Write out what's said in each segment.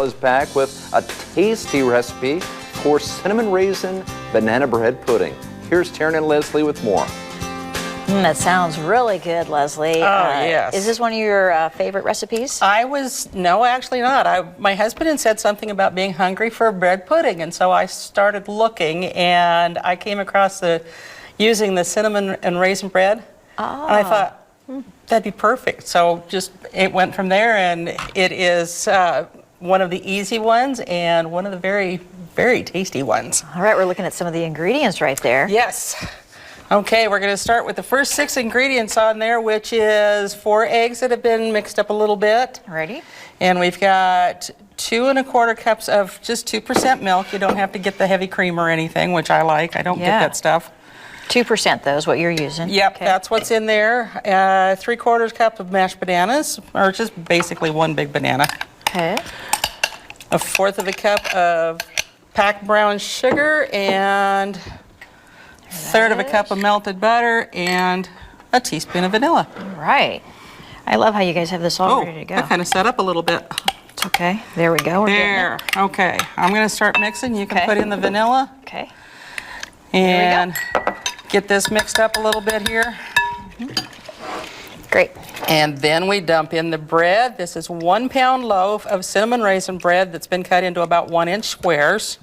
is back with a tasty recipe for cinnamon raisin banana bread pudding. Here's Taryn and Leslie with more. That sounds really good, Leslie. Yes. Is this one of your favorite recipes? No, actually not. My husband had said something about being hungry for bread pudding, and so I started looking, and I came across using the cinnamon and raisin bread, and I thought, that'd be perfect. So it went from there, and it is one of the easy ones and one of the very, very tasty ones. All right, we're looking at some of the ingredients right there. Yes. Okay, we're going to start with the first 6 ingredients on there, which is 4 eggs that have been mixed up a little bit. Ready? And we've got 2 1/4 cups of just 2% milk. You don't have to get the heavy cream or anything, which I like. I don't get that stuff. 2% though is what you're using. Yep, okay. That's what's in there. 3/4 cup of mashed bananas, or just basically one big banana. Okay. 1/4 cup of packed brown sugar, and 1/3 cup of melted butter, and a teaspoon of vanilla. All right. I love how you guys have this all ready to go. I kind of set up a little bit. It's okay. There we go. There. Okay. I'm going to start mixing. You can put in the vanilla. Okay. And get this mixed up a little bit here. Great. And then we dump in the bread. This is 1 pound loaf of cinnamon raisin bread that's been cut into about 1-inch squares.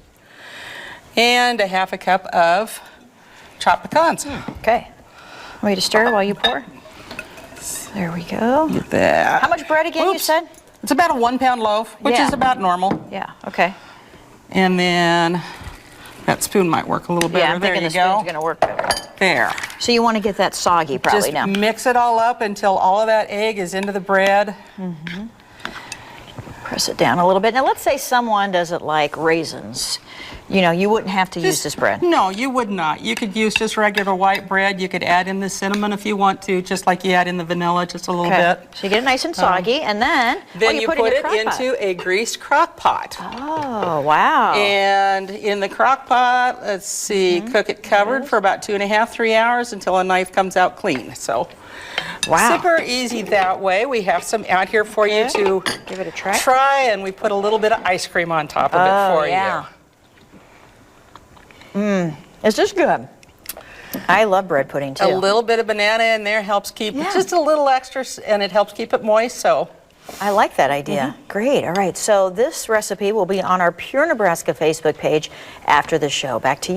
And 1/2 cup of chopped pecans. Okay. Want me to stir while you pour? There we go. Get that. How much bread again, you said? It's about a 1 pound loaf, which is about normal. Yeah, okay. And then that spoon might work a little better. Yeah, I'm thinking the spoon's going to work better. There. So you want to get that soggy probably now. Just mix it all up until all of that egg is into the bread. Press it down a little bit. Now let's say someone doesn't like raisins. You know, you wouldn't have to use this bread. No, you would not. You could use just regular white bread. You could add in the cinnamon if you want to, just like you add in the vanilla, just a little bit. So you get it nice and soggy, and then you put it into a greased crock pot. Oh, wow. And in the crock pot, let's see, cook it covered for about 2.5, 3 hours until a knife comes out clean. So super easy that way. We have some out here for you to give it a try. And we put a little bit of ice cream on top of it for you. It's just good. I love bread pudding too. A little bit of banana in there helps keep just a little extra, and it helps keep it moist. So I like that idea. Great. All right. So this recipe will be on our Pure Nebraska Facebook page after the show. Back to you.